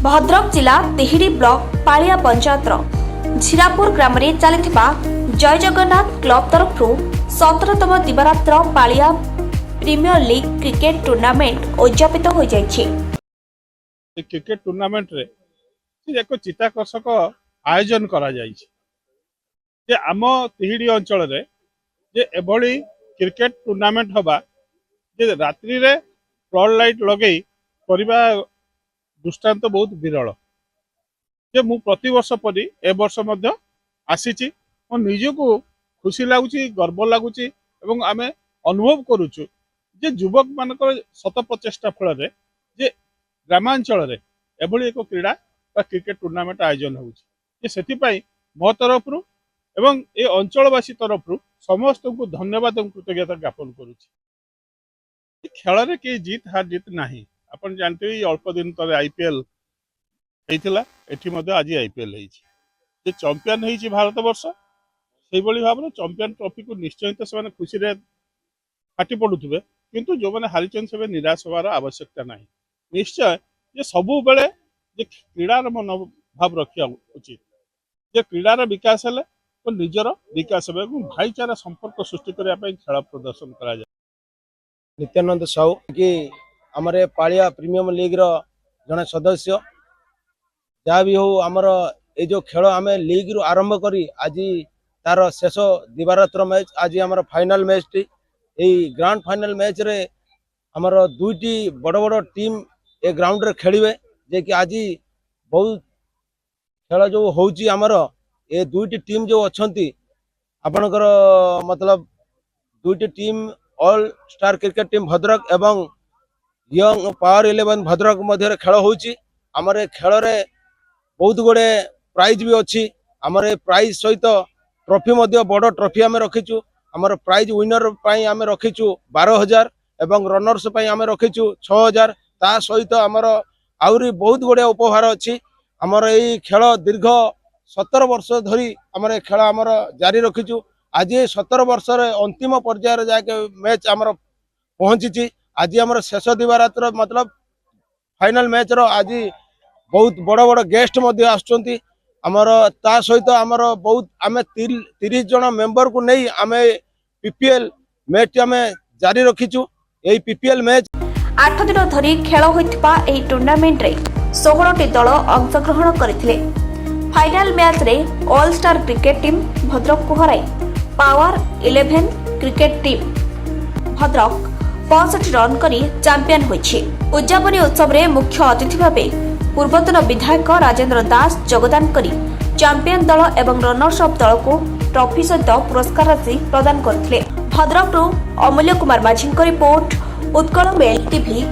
भद्रक जिला तिहिडी ब्लॉक पालिया पंचायतर झीरापुर ग्राम रे चलिथिबा जय जगन्नाथ क्लब तरफ 17तम दिवारात्र पालिया प्रीमियर लीग क्रिकेट टूर्नामेंट उद्यापित हो जाइछि। क्रिकेट टूर्नामेंट रे एक चित्ताकर्षक आयोजन करा जाइछि जे आम तिहिडी अंचल रे जे एभली क्रिकेट टूर्नामेंट हवा जे रात्रि रे फ्लड लाइट लगे करबा दृष्टांत बहुत विरल जे मु प्रति वर्ष परी ए वर्ष मध्य आसीची मो निजको खुशी लगुची गर्व लगुची एवं आमे अनुभव करूछु जे युवक मानकर शत प्रचेष्टा फल रे जे ग्रामांचल रे एभली एक क्रीड़ा बा क्रिकेट टूर्नामेंट आयोजन होउची जे सेति पई मो तरफ रु एवं ए अंचलवासी तरफ रु समस्त को धन्यवाद और कृतज्ञता ज्ञापन करूची। खेल रे के जीत हार जीत नाही अपन जानते अल्प दिन तले आईपीएल होइतिला एठी मध्ये आज आईपीएल होइछि जे चैंपियन होइछि भारत वर्ष सेहि बळी भाबरे चैंपियन ट्रॉफी को निश्चय तो से खुशी रे फाटी पडुथिबे किंतु जो माने हारिचन से निराश होवार आवश्यकता नाही। निश्चय जे सबु बेले जे क्रीडार मनोभाव रखिया उचित जे क्रीडार विकास हेले तो निजर विकास हेबे एवं भाईचारा संपर्क सृष्टि करबा पई खेल प्रदर्शन करा जाय। नित्यानंद साहू कि आमरे पालिया प्रीमियम लीग रो जने सदस्य जहाँ भी हो आमर ये जो खेल आम लीग रु आरंभ करी आज तार शेष दिवारात्र मैच आज आमर final match T grand final match रे आमर दुईटी बड़ बड़ टीम ए ग्राउंड रे खेलिवे जे कि आज बहुत खेल जो होउची आमर ए दुईटी टीम जो अच्छी आपणकर मतलब दुईटी team all star cricket team Bhadrak एवं यंग पावर 11 भद्रक मध्य खेल होउची आमर ए खेल रे बहुत गुड़े प्राइज भी अच्छी आमर ए प्राइज सहित ट्रॉफी मध्य बड़ ट्रॉफी आम रखीचु आमर प्राइज विनर पाई आम रखीचु 12,000 एवं रनर्स पाई आम रखीचु 6,000 ता सहित आमर आउरी बहुत गुड़े उपहार अच्छी आमर ए खेल दीर्घ 17 वर्ष धरी आमर ए खेल आमर जारी रखीचु आज 17 वर्ष रे अंतिम पर्यायर जाके मैच आमर पहुंची आज आमर शेष दिवारात्र मतलब फाइनल मैच रो आज बहुत बड़ बड़ गेस्ट मध्य आसुचंती आमर ता सहित आमर बहुत आमे 30 जन मेंबर को नहीं आमे पीपीएल मैच आमे जारी रखीचु। एई पीपीएल मैच 8 दिन धरी खेल होइथिबा एही टूर्नामेंट रे 16 टी दल अंशग्रहण करथिले। फाइनल मैच रे all star cricket team Bhadrak को हराई power 11 cricket team Bhadrak 65 run करी चैंपियन होइछि। उद्यापनी उत्सव रे मुख्य अतिथि भाबे पूर्वतन विधायक राजेंद्र दास योगदान करी चैंपियन दल एवं रनर्स अप दल को ट्रॉफी सहित पुरस्कार राशि प्रदान करथिले। भद्रक अमूल्य कुमार माझी रिपोर्ट उत्कल मेल टीवी।